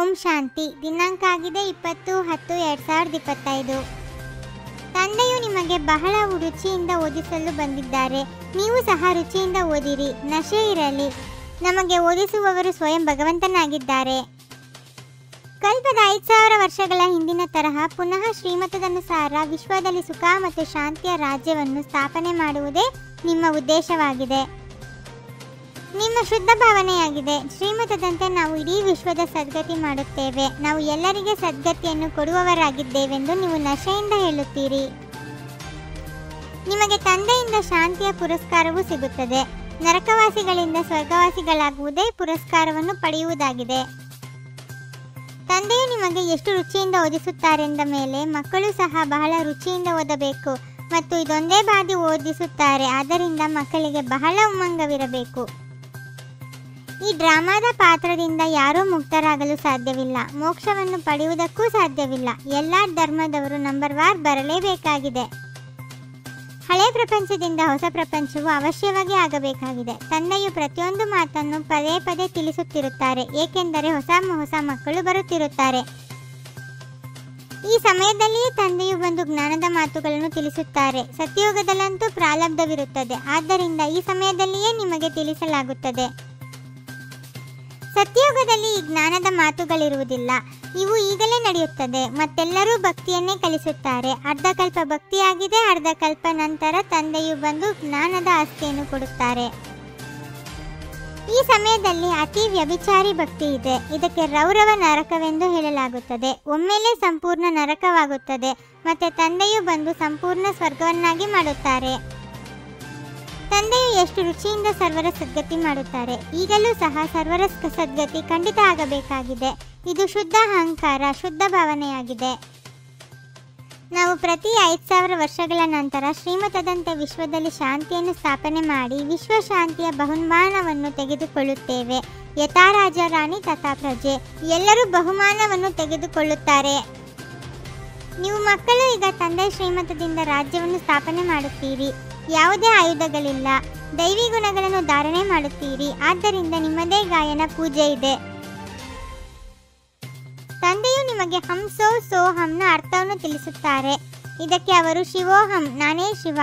ಓಂ ಶಾಂತಿ. ದಿನಾಂಕ ಆಗಿದೆ 20/10/2025. ತಂದೆಯು ನಿಮಗೆ ಬಹಳ ರುಚಿಯಿಂದ ಓದಿಸಲು ಬಂದಿದ್ದಾರೆ. ನೀವು ಸಹ ರುಚಿಯಿಂದ ಓದಿರಿ. ನಶೆ ಇರಲಿ. ನಮಗೆ ಓದಿಸುವವರು ಸ್ವಯಂ ಭಗವಂತನಾಗಿದ್ದಾರೆ. ಕಲ್ಪದ 5000 ವರ್ಷಗಳ ಹಿಂದಿನ ತರಹ ಪುನಃ ಶ್ರೀಮತದನುಸಾರ ವಿಶ್ವದಲ್ಲಿ ಸುಖ ಮತ್ತು ಶಾಂತಿಯ ರಾಜ್ಯವನ್ನು ಸ್ಥಾಪನೆ ಮಾಡುವುದೇ ನಿಮ್ಮ ಉದ್ದೇಶವಾಗಿದೆ. ನಿಮ್ಮ ಶುದ್ಧ ಭಾವನೆಯಾಗಿದೆ. ಶ್ರೀಮತದಂತೆ ನಾವು ಇಡೀ ವಿಶ್ವದ ಸದ್ಗತಿ ಮಾಡುತ್ತೇವೆ. ನಾವು ಎಲ್ಲರಿಗೆ ಸದ್ಗತಿಯನ್ನು ಕೊಡುವವರಾಗಿದ್ದೇವೆಂದು ನೀವು ನಶೆಯಿಂದ ಹೇಳುತ್ತೀರಿ. ನಿಮಗೆ ತಂದೆಯಿಂದ ಶಾಂತಿಯ ಪುರಸ್ಕಾರವೂ ಸಿಗುತ್ತದೆ. ನರಕವಾಸಿಗಳಿಂದ ಸ್ವರ್ಗವಾಸಿಗಳಾಗುವುದೇ ಪುರಸ್ಕಾರವನ್ನು ಪಡೆಯುವುದಾಗಿದೆ. ತಂದೆಯು ನಿಮಗೆ ಎಷ್ಟು ರುಚಿಯಿಂದ ಓದಿಸುತ್ತಾರೆಂದ ಮೇಲೆ ಮಕ್ಕಳು ಸಹ ಬಹಳ ರುಚಿಯಿಂದ ಓದಬೇಕು ಮತ್ತು ಇದೊಂದೇ ಬಾರಿ ಓದಿಸುತ್ತಾರೆ. ಆದ್ದರಿಂದ ಮಕ್ಕಳಿಗೆ ಬಹಳ ಉಮ್ಮಂಗವಿರಬೇಕು. ಈ ಡ್ರಾಮಾದ ಪಾತ್ರದಿಂದ ಯಾರೂ ಮುಕ್ತರಾಗಲು ಸಾಧ್ಯವಿಲ್ಲ. ಮೋಕ್ಷವನ್ನು ಪಡೆಯುವುದಕ್ಕೂ ಸಾಧ್ಯವಿಲ್ಲ. ಎಲ್ಲ ಧರ್ಮದವರು ನಂಬರ್ ವಾರ್ ಬರಲೇಬೇಕಾಗಿದೆ. ಹಳೆ ಪ್ರಪಂಚದಿಂದ ಹೊಸ ಪ್ರಪಂಚವು ಅವಶ್ಯವಾಗಿ ಆಗಬೇಕಾಗಿದೆ. ತಂದೆಯು ಪ್ರತಿಯೊಂದು ಮಾತನ್ನು ಪದೇ ಪದೇ ತಿಳಿಸುತ್ತಿರುತ್ತಾರೆ, ಏಕೆಂದರೆ ಹೊಸ ಮಕ್ಕಳು ಬರುತ್ತಿರುತ್ತಾರೆ. ಈ ಸಮಯದಲ್ಲಿಯೇ ತಂದೆಯು ಬಂದು ಜ್ಞಾನದ ಮಾತುಗಳನ್ನು ತಿಳಿಸುತ್ತಾರೆ. ಸತ್ಯಯುಗದಲ್ಲಂತೂ ಪ್ರಾರಬ್ಧವಿರುತ್ತದೆ. ಆದ್ದರಿಂದ ಈ ಸಮಯದಲ್ಲಿಯೇ ನಿಮಗೆ ತಿಳಿಸಲಾಗುತ್ತದೆ. ಸತ್ಯಯುಗದಲ್ಲಿ ಈ ಜ್ಞಾನದ ಮಾತುಗಳಿರುವುದಿಲ್ಲ. ಇವು ಈಗಲೇ ನಡೆಯುತ್ತದೆ. ಮತ್ತೆಲ್ಲರೂ ಭಕ್ತಿಯನ್ನೇ ಕಲಿಸುತ್ತಾರೆ. ಅರ್ಧಕಲ್ಪ ಭಕ್ತಿಯಾಗಿದೆ. ಅರ್ಧಕಲ್ಪ ನಂತರ ತಂದೆಯು ಬಂದು ಜ್ಞಾನದ ಆಸ್ತಿಯನ್ನು ಕೊಡುತ್ತಾರೆ. ಈ ಸಮಯದಲ್ಲಿ ಅತಿ ವ್ಯಭಿಚಾರಿ ಭಕ್ತಿ ಇದೆ. ಇದಕ್ಕೆ ರೌರವ ನರಕವೆಂದು ಹೇಳಲಾಗುತ್ತದೆ. ಒಮ್ಮೆಲೇ ಸಂಪೂರ್ಣ ನರಕವಾಗುತ್ತದೆ. ಮತ್ತೆ ತಂದೆಯು ಬಂದು ಸಂಪೂರ್ಣ ಸ್ವರ್ಗವನ್ನಾಗಿ ಮಾಡುತ್ತಾರೆ. ತಂದೆಯು ಎಷ್ಟು ರುಚಿಯಿಂದ ಸರ್ವರ ಸದ್ಗತಿ ಮಾಡುತ್ತಾರೆ. ಈಗಲೂ ಸಹ ಸರ್ವರ ಸದ್ಗತಿ ಖಂಡಿತ ಆಗಬೇಕಾಗಿದೆ. ಇದು ಶುದ್ಧ ಅಹಂಕಾರ, ಶುದ್ಧ ಭಾವನೆಯಾಗಿದೆ. ನಾವು ಪ್ರತಿ 5000 ವರ್ಷಗಳ ನಂತರ ಶ್ರೀಮತದಂತೆ ವಿಶ್ವದಲ್ಲಿ ಶಾಂತಿಯನ್ನು ಸ್ಥಾಪನೆ ಮಾಡಿ ವಿಶ್ವ ಶಾಂತಿಯ ಬಹುಮಾನವನ್ನು ತೆಗೆದುಕೊಳ್ಳುತ್ತೇವೆ. ಯಥಾ ರಾಜ ರಾಣಿ ತಥಾ ಪ್ರಜೆ. ಎಲ್ಲರೂ ಬಹುಮಾನವನ್ನು ತೆಗೆದುಕೊಳ್ಳುತ್ತಾರೆ. ನೀವು ಮಕ್ಕಳು ಈಗ ತಂದೆ ಶ್ರೀಮತದಿಂದ ರಾಜ್ಯವನ್ನು ಸ್ಥಾಪನೆ ಮಾಡುತ್ತೀರಿ. ಯಾವುದೇ ಆಯುಧಗಳಿಲ್ಲ. ದೈವಿ ಗುಣಗಳನ್ನು ಧಾರಣೆ ಮಾಡುತ್ತೀರಿ. ಆದ್ದರಿಂದ ನಿಮ್ಮದೇ ಗಾಯನ ಪೂಜೆ ಇದೆ. ತಂದೆಯು ನಿಮಗೆ ಹಂ ಸೋ ಸೋಹಂನ ಅರ್ಥವನ್ನು ತಿಳಿಸುತ್ತಾರೆ. ಇದಕ್ಕೆ ಅವರು ಶಿವೋಹಂ, ನಾನೇ ಶಿವ,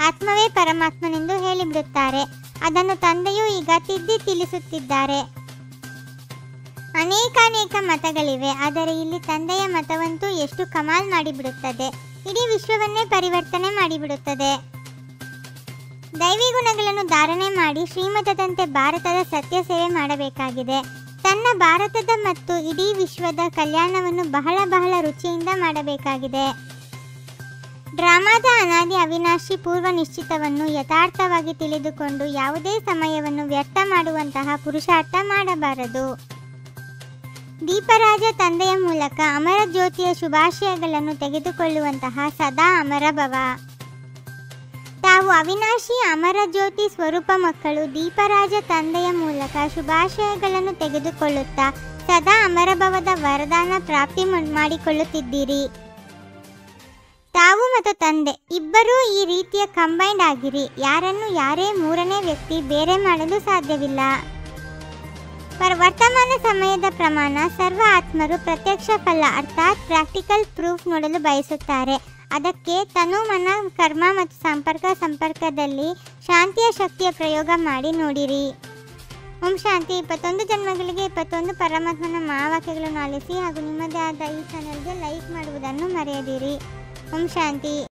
ಆತ್ಮವೇ ಪರಮಾತ್ಮನೆಂದು ಹೇಳಿಬಿಡುತ್ತಾರೆ. ಅದನ್ನು ತಂದೆಯು ಈಗ ತಿದ್ದಿ ತಿಳಿಸುತ್ತಿದ್ದಾರೆ. ಅನೇಕಾನೇಕ ಮತಗಳಿವೆ. ಆದರೆ ಇಲ್ಲಿ ತಂದೆಯ ಮತವಂತೂ ಎಷ್ಟು ಕಮಾಲ್ ಮಾಡಿಬಿಡುತ್ತದೆ. ಇಡೀ ವಿಶ್ವವನ್ನೇ ಪರಿವರ್ತನೆ ಮಾಡಿಬಿಡುತ್ತದೆ. ದೈವಿ ಗುಣಗಳನ್ನು ಧಾರಣೆ ಮಾಡಿ ಶ್ರೀಮತದಂತೆ ಭಾರತದ ಸತ್ಯ ಸೇವೆ ಮಾಡಬೇಕಾಗಿದೆ. ತನ್ನ ಭಾರತದ ಮತ್ತು ಇಡೀ ವಿಶ್ವದ ಕಲ್ಯಾಣವನ್ನು ಬಹಳ ರುಚಿಯಿಂದ ಮಾಡಬೇಕಾಗಿದೆ. ಡ್ರಾಮಾದ ಅನಾದಿ ಅವಿನಾಶಿ ಪೂರ್ವ ನಿಶ್ಚಿತವನ್ನು ಯಥಾರ್ಥವಾಗಿ ತಿಳಿದುಕೊಂಡು ಯಾವುದೇ ಸಮಯವನ್ನು ವ್ಯರ್ಥ ಮಾಡುವಂತಹ ಪುರುಷಾರ್ಥ ಮಾಡಬಾರದು. ದೀಪರಾಜ ತಂದೆಯ ಮೂಲಕ ಅಮರ ಜ್ಯೋತಿಯ ಶುಭಾಶಯಗಳನ್ನು ತೆಗೆದುಕೊಳ್ಳುವಂತಹ ಸದಾ ಅಮರ ಭವ. ತಾವು ಅವಿನಾಶಿ ಅಮರ ಜ್ಯೋತಿ ಸ್ವರೂಪ ಮಕ್ಕಳು ದೀಪರಾಜ ತಂದೆಯ ಮೂಲಕ ಶುಭಾಶಯಗಳನ್ನು ತೆಗೆದುಕೊಳ್ಳುತ್ತಾ ಸದಾ ಅಮರಭವದ ವರದಾನ ಪ್ರಾಪ್ತಿ ಮಾಡಿಕೊಳ್ಳುತ್ತಿದ್ದೀರಿ. ತಾವು ಮತ್ತು ತಂದೆ ಇಬ್ಬರೂ ಈ ರೀತಿಯ ಕಂಬೈಂಡ್ ಆಗಿರಿ. ಯಾರನ್ನು ಯಾರೇ ಮೂರನೇ ವ್ಯಕ್ತಿ ಬೇರೆ ಮಾಡಲು ಸಾಧ್ಯವಿಲ್ಲ. ವರ್ತಮಾನ ಸಮಯದ ಪ್ರಮಾಣ ಸರ್ವ ಆತ್ಮರು ಪ್ರತ್ಯಕ್ಷ ಫಲ ಅರ್ಥಾತ್ ಪ್ರಾಕ್ಟಿಕಲ್ ಪ್ರೂಫ್ ನೋಡಲು ಬಯಸುತ್ತಾರೆ. ಅದಕ್ಕೆ ತನು ಮನ ಕರ್ಮ ಮತ್ತು ಸಂಪರ್ಕದಲ್ಲಿ ಶಾಂತಿಯ ಶಕ್ತಿಯ ಪ್ರಯೋಗ ಮಾಡಿ ನೋಡಿರಿ. ಓಂ ಶಾಂತಿ. 21 ಜನ್ಮಗಳಿಗೆ 21 ಪರಮಾತ್ಮನ ಮಹಾವಾಕ್ಯಗಳನ್ನು ಆಲಿಸಿ ಹಾಗೂ ನಿಮ್ಮದೇ ಆದ ಈ ಚಾನೆಲ್ಗೆ ಲೈಕ್ ಮಾಡುವುದನ್ನು ಮರೆಯದಿರಿ. ಓಂ ಶಾಂತಿ.